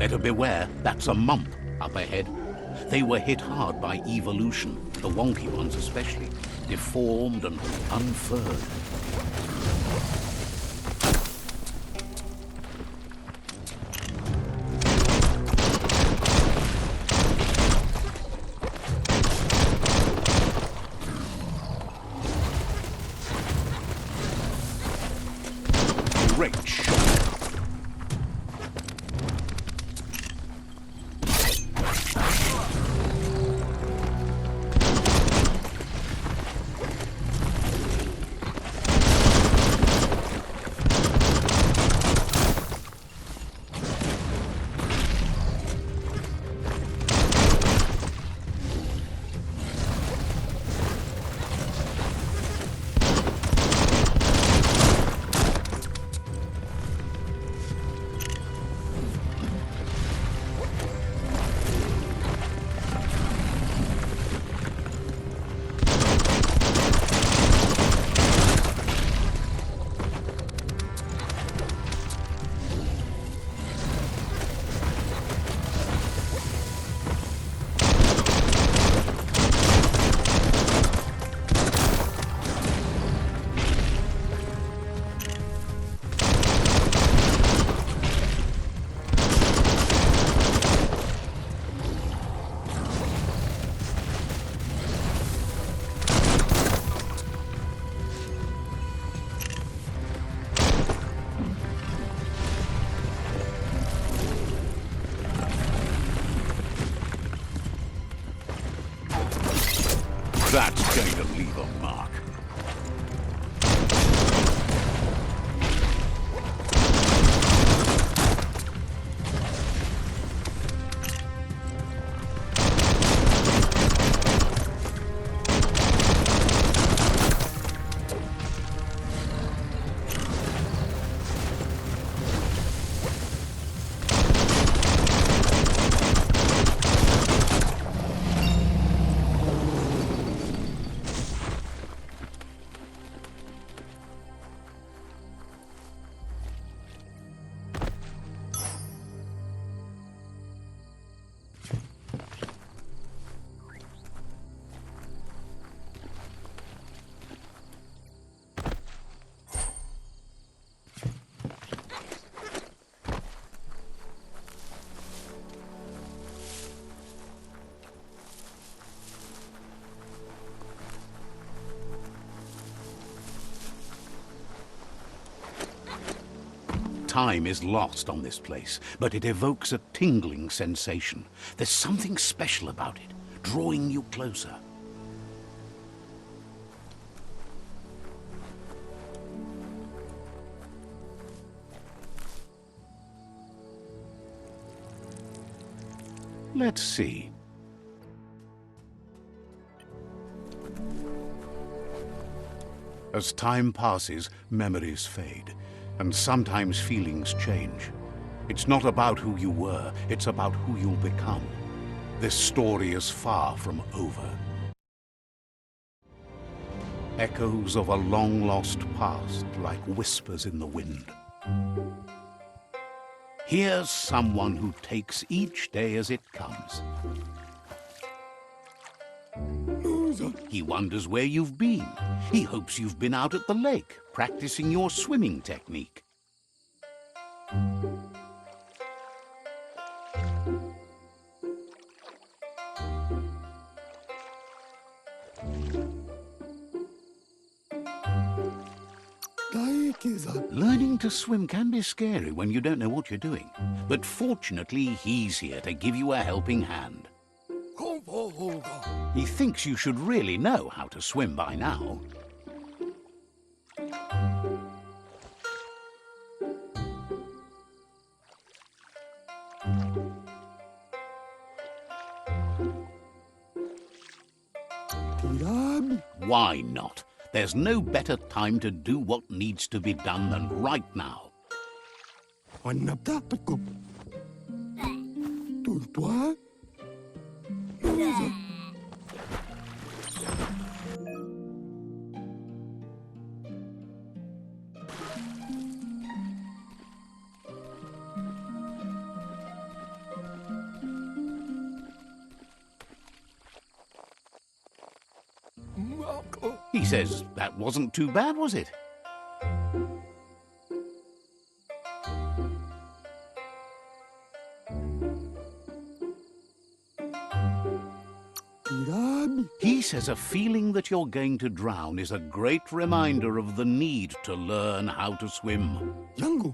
Better beware, that's a mump up ahead. They were hit hard by evolution, the wonky ones especially, deformed and unfurred. Great shot. That's going to leave a mark. Time is lost on this place, but it evokes a tingling sensation. There's something special about it, drawing you closer. Let's see. As time passes, memories fade. And sometimes feelings change. It's not about who you were, it's about who you'll become. This story is far from over. Echoes of a long-lost past, like whispers in the wind. Here's someone who takes each day as it comes. He wonders where you've been. He hopes you've been out at the lake, practicing your swimming technique. Learning to swim can be scary when you don't know what you're doing. But fortunately, he's here to give you a helping hand. He thinks you should really know how to swim by now. Why not? There's no better time to do what needs to be done than right now. says that wasn't too bad, was it? He says a feeling that you're going to drown is a great reminder of the need to learn how to swim.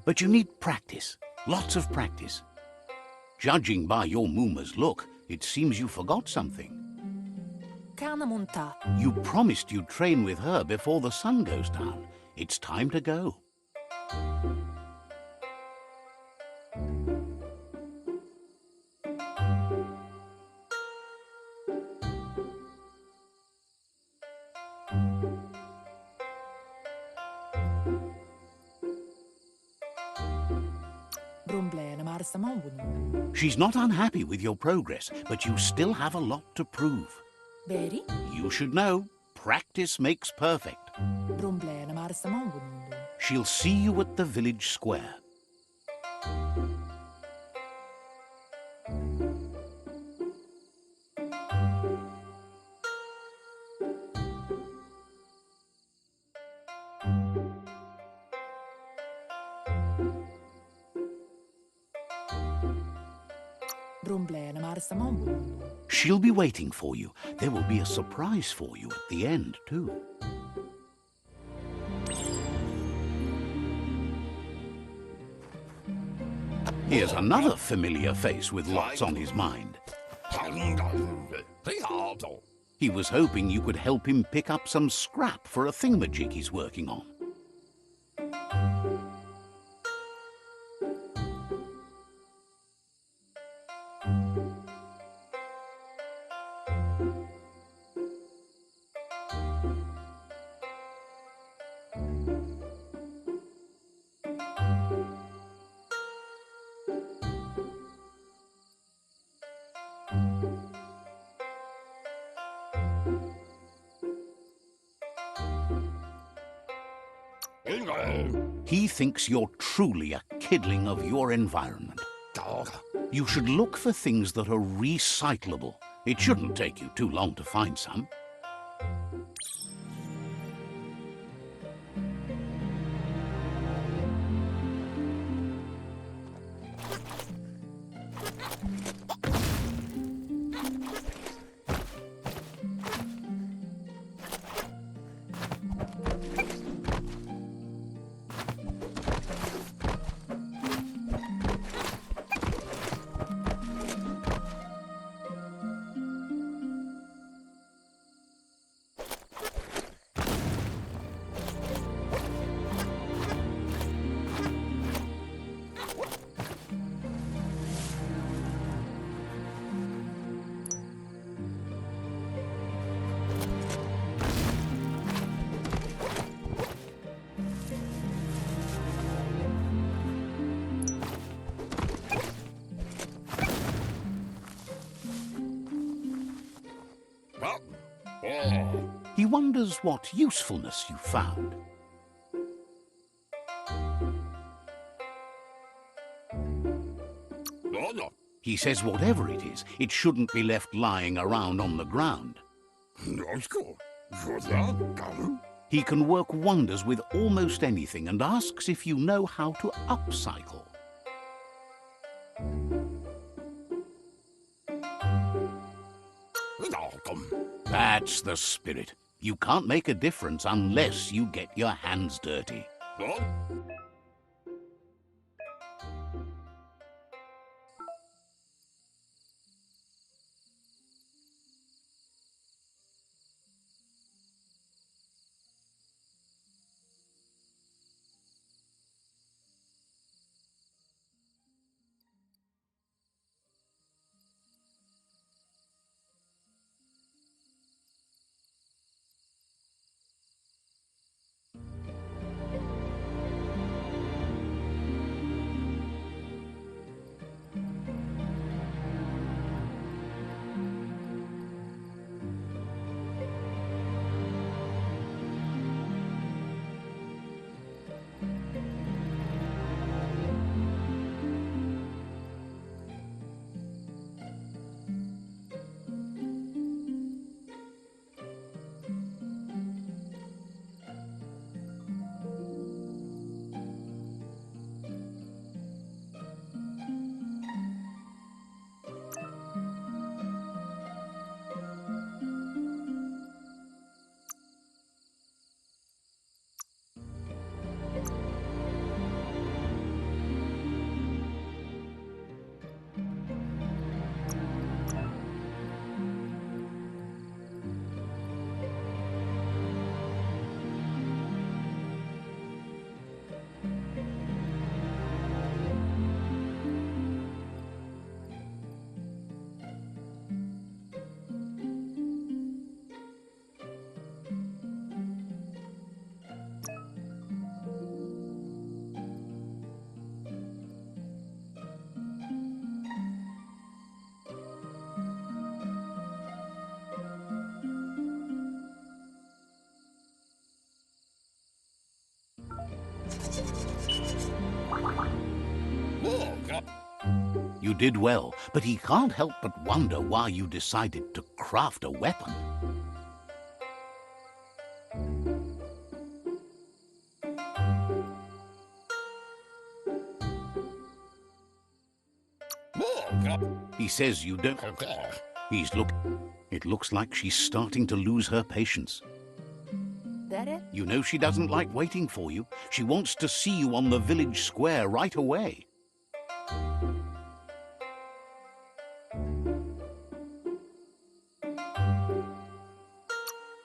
But you need practice, lots of practice. Judging by your Mooma's look, it seems you forgot something. You promised you'd train with her before the sun goes down. It's time to go. She's not unhappy with your progress, but you still have a lot to prove. You should know, practice makes perfect. She'll see you at the village square. She'll be waiting for you. There will be a surprise for you at the end, too. Here's another familiar face with lots on his mind. He was hoping you could help him pick up some scrap for a thingamajig he's working on. He thinks you're truly a kidling of your environment. You should look for things that are recyclable. It shouldn't take you too long to find some. He wonders what usefulness you found. He says whatever it is, it shouldn't be left lying around on the ground. He can work wonders with almost anything and asks if you know how to upcycle. That's the spirit. You can't make a difference unless you get your hands dirty. You did well, but he can't help but wonder why you decided to craft a weapon. He says you don't... It looks like she's starting to lose her patience. That it? You know she doesn't like waiting for you. She wants to see you on the village square right away.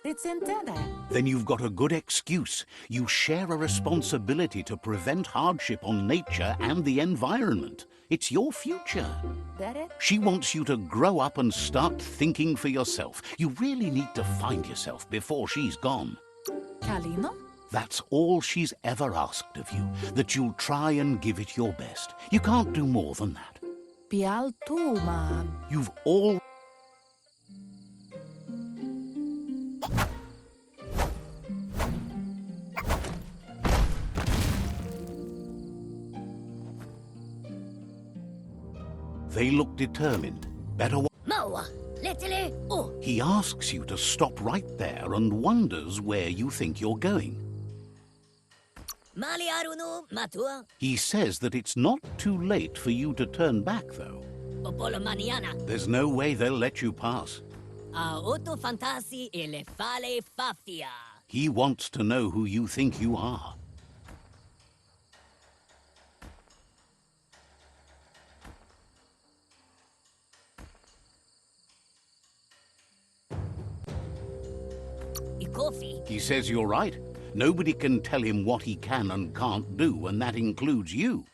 It's intended. Then you've got a good excuse. You share a responsibility to prevent hardship on nature and the environment. It's your future. That it? She wants you to grow up and start thinking for yourself. You really need to find yourself before she's gone. Kalino? That's all she's ever asked of you, that you'll try and give it your best. You can't do more than that. Pial tu, ma... You've all... They look determined. Better Maua, letele, oh. He asks you to stop right there and wonders where you think you're going. Mali aru no matua, He says that it's not too late for you to turn back, though. popolo maniana. There's no way they'll let you pass. A otto fantasi e le fale fafia. He wants to know who you think you are. I coffee. He says you're right. Nobody can tell him what he can and can't do, and that includes you.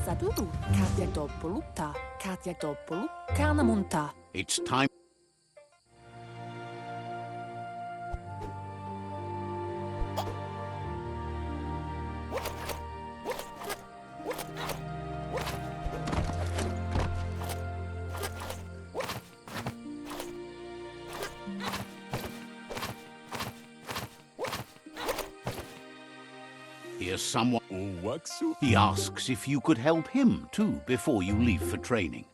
Saduru, Katya Doppolu, Kanamunta. It's time. Here's someone. He asks if you could help him too before you leave for training.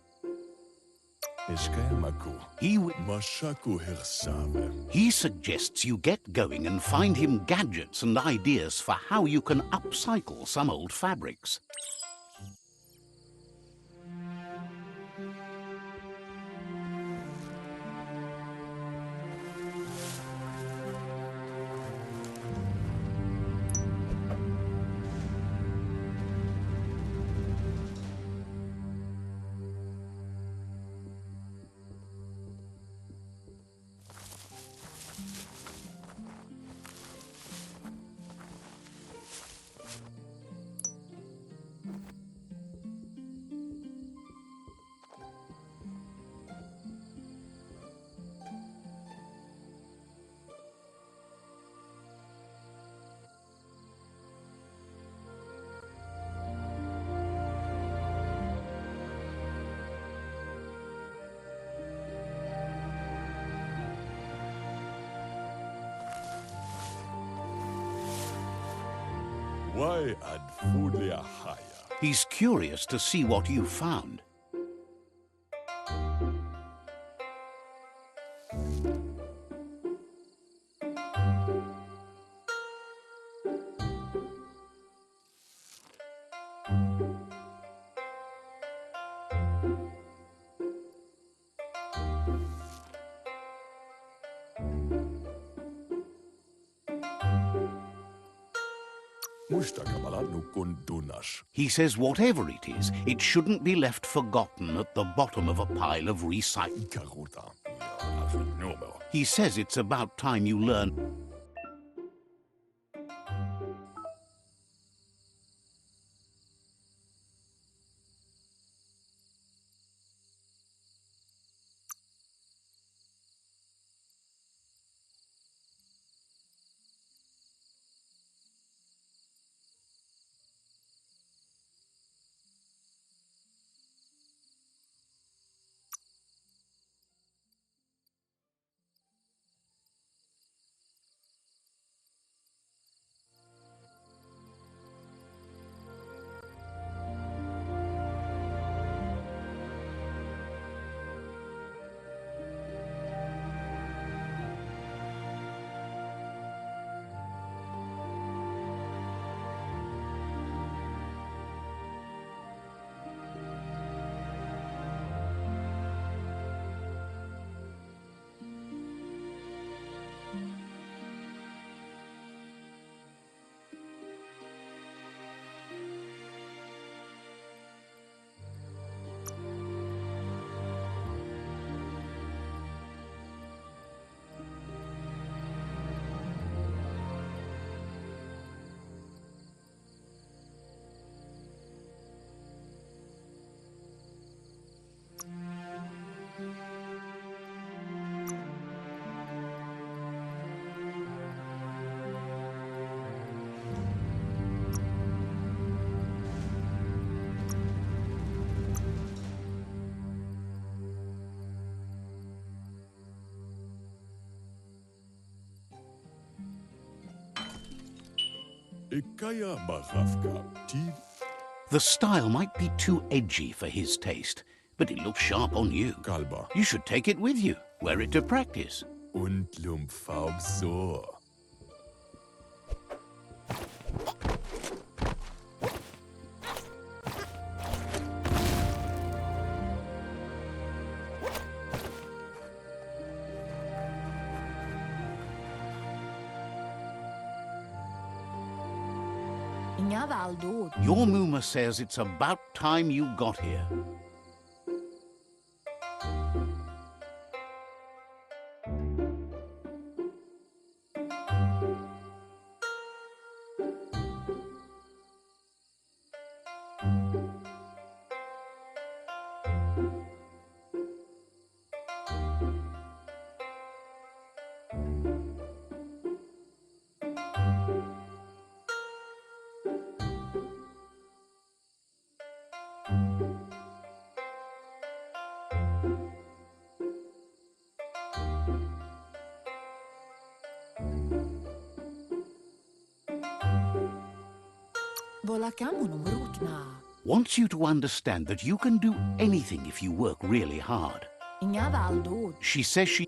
He suggests you get going and find him gadgets and ideas for how you can upcycle some old fabrics. Why ad foodlia haya? He's curious to see what you've found. He says whatever it is, it shouldn't be left forgotten at the bottom of a pile of recycling. He says it's about time you learn. Kaya Mahavka. Tiv The style might be too edgy for his taste, but it looks sharp on you. Kalba. You should take it with you, wear it to practice. Und Lumfaub so. Inga Valdod. Your Muma says it's about time you got here. Volakamunum rukna. Wants you to understand that you can do anything if you work really hard. Inga Valdod. She says she...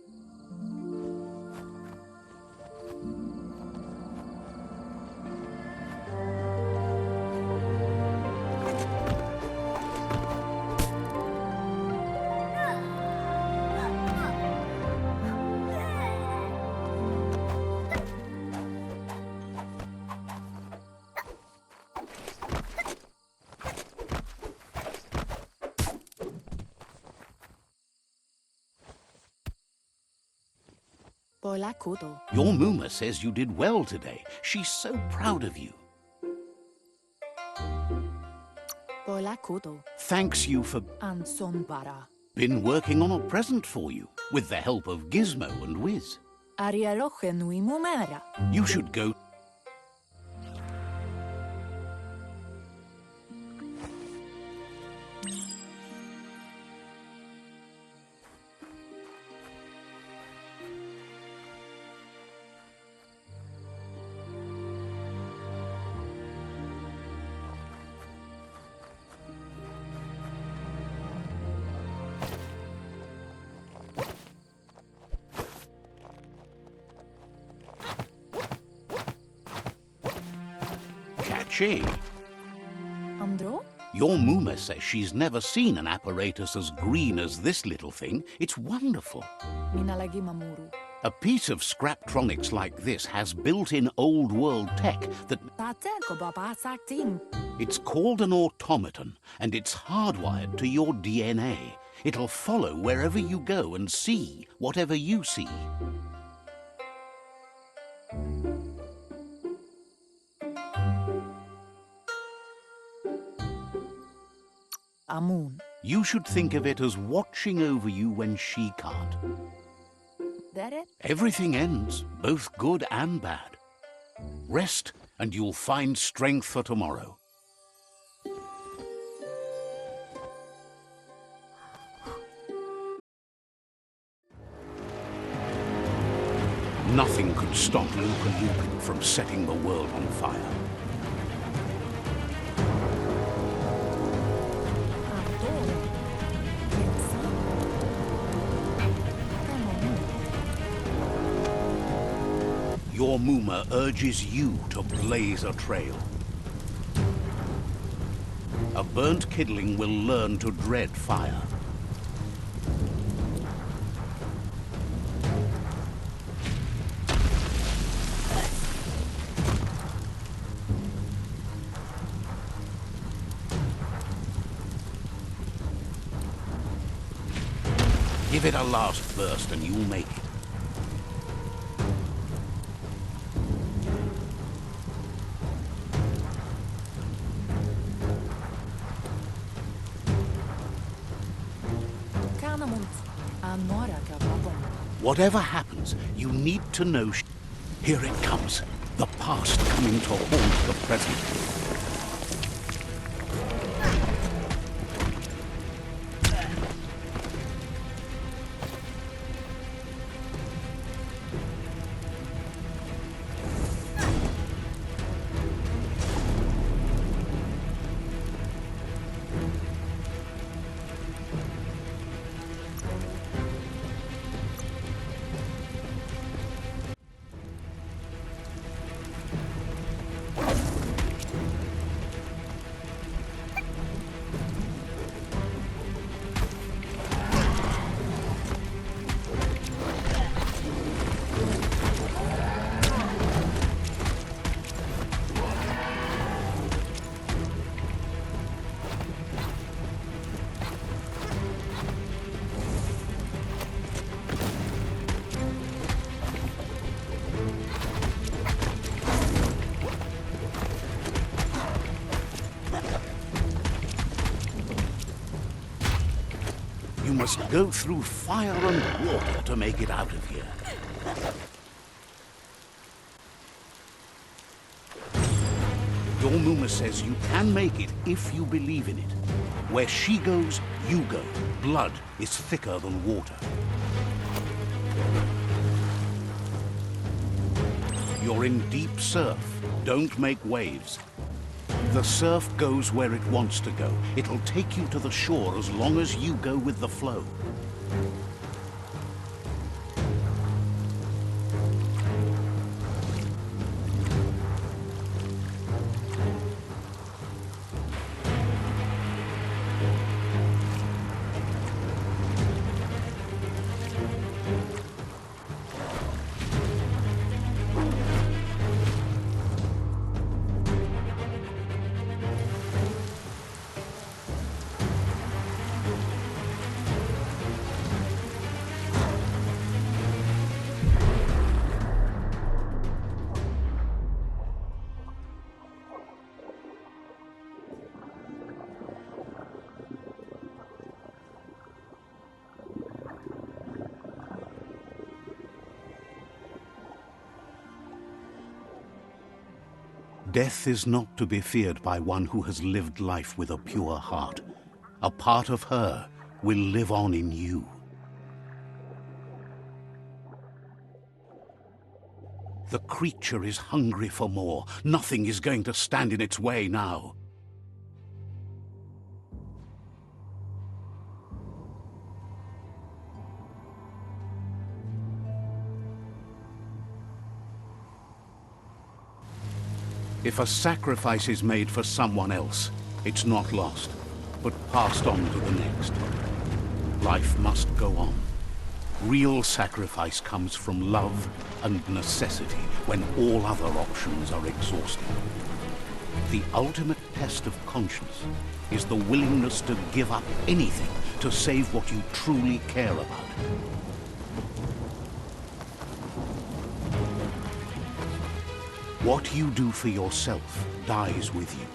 Volakodo. Your Muma says you did well today. She's so proud of you. Volakodo. Thanks you for... Ansonbara. Been working on a present for you, with the help of Gizmo and Wiz. Arialoche nui mumera. You should go... Catchy. Andro? Your Muma says she's never seen an apparatus as green as this little thing. It's wonderful. Minalagi mamuru. A piece of Scraptronics like this has built-in old-world tech that... Tateko baba sakting. It's called an automaton, and it's hardwired to your DNA. It'll follow wherever you go and see whatever you see. Amun. You should think of it as watching over you when she can't. Dere? Everything ends, both good and bad. Rest, and you'll find strength for tomorrow. Nothing could stop Luka Lupin from setting the world on fire. Andor. Yensa. Kamomu. Your Muma urges you to blaze a trail. A burnt kidling will learn to dread fire. Give it a last burst and you'll make it. Kanamunt. Anora kababon. Whatever happens, you need to know... Here it comes. The past coming to haunt the present. You must go through fire and water to make it out of here. Your Muma says you can make it if you believe in it. Where she goes, you go. Blood is thicker than water. You're in deep surf. Don't make waves. The surf goes where it wants to go. It'll take you to the shore as long as you go with the flow. Death is not to be feared by one who has lived life with a pure heart. A part of her will live on in you. The creature is hungry for more. Nothing is going to stand in its way now. If a sacrifice is made for someone else, it's not lost, but passed on to the next. Life must go on. Real sacrifice comes from love and necessity when all other options are exhausted. The ultimate test of conscience is the willingness to give up anything to save what you truly care about. What you do for yourself dies with you.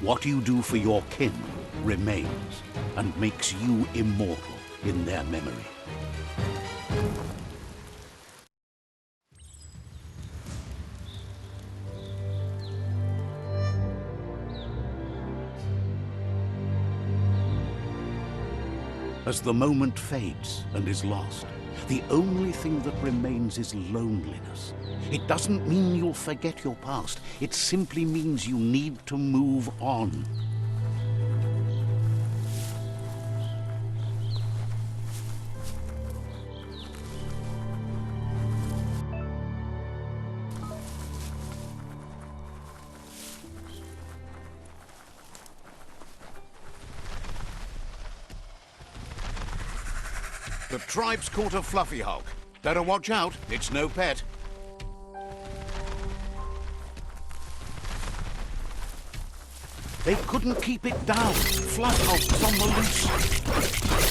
What you do for your kin remains and makes you immortal in their memory. As the moment fades and is lost, the only thing that remains is loneliness. It doesn't mean you'll forget your past. It simply means you need to move on. The tribe's caught a fluffy hulk. Better watch out, it's no pet. They couldn't keep it down. Flood hulk's on the loose.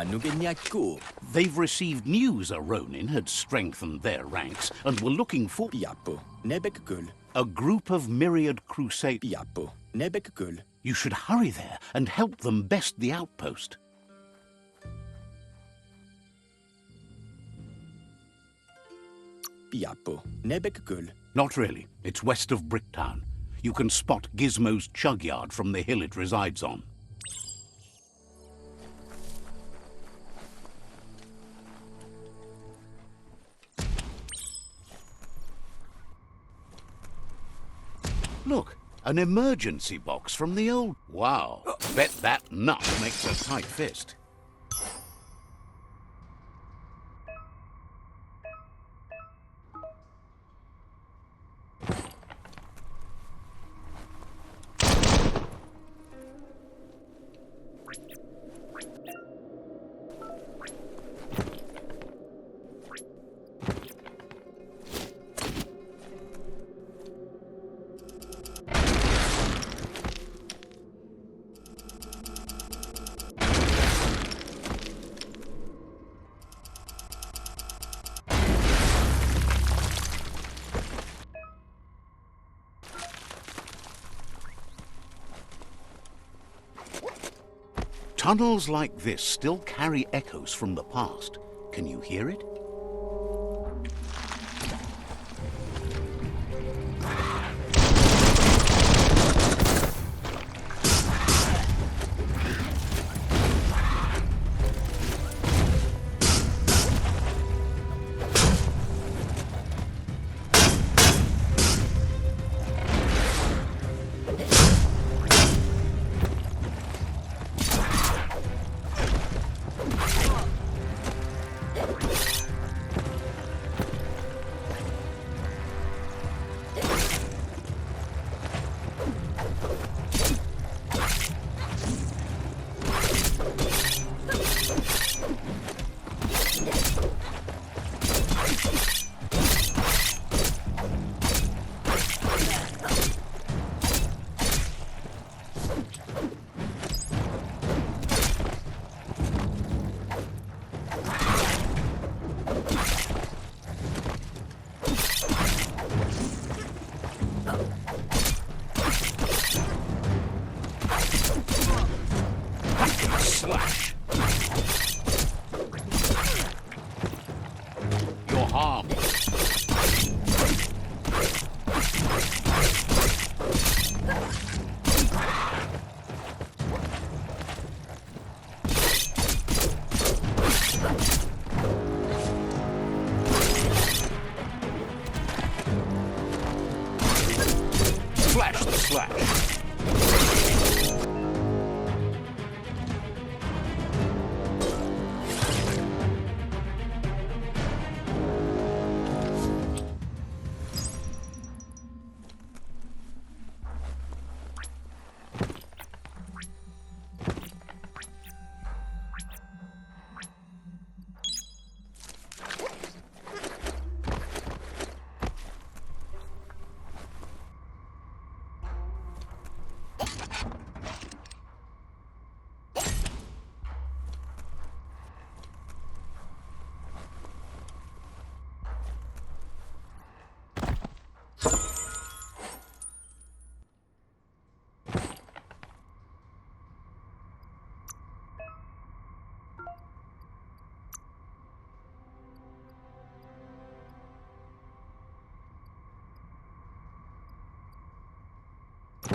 Anugenyaku. They've received news a Ronin had strengthened their ranks and were looking for Piapo. Nebekul. a group of myriad crusade. Piapo. Nebekul. You should hurry there and help them best the outpost. Piapo. Nebekul. Not really. It's west of Bricktown. You can spot Gizmo's chug yard from the hill it resides on. Look, an emergency box from the old... Wow, bet that nut makes a tight fist. Tunnels like this still carry echoes from the past. Can you hear it? Slash! You're harmed. Flash the slash.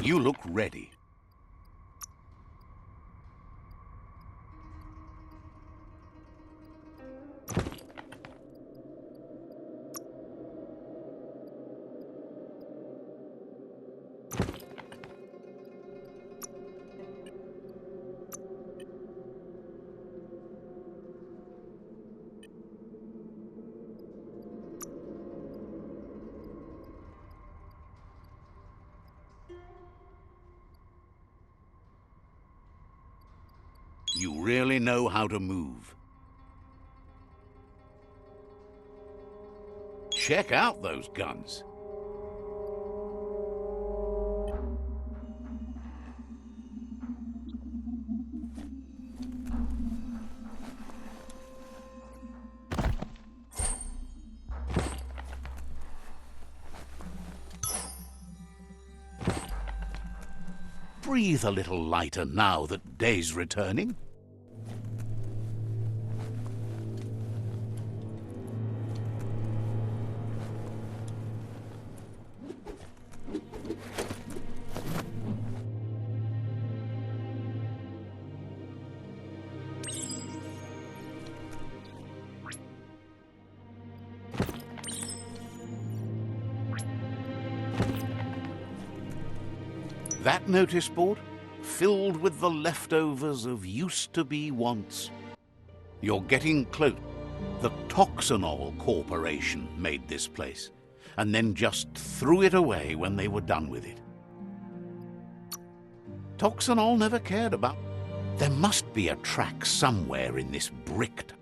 You look ready. You really know how to move. Check out those guns. breathe a little lighter now that day's returning. That notice board, filled with the leftovers of used-to-be wants. You're getting close. The Toxanol Corporation made this place, and then just threw it away when they were done with it. Toxanol never cared about. There must be a track somewhere in this bricked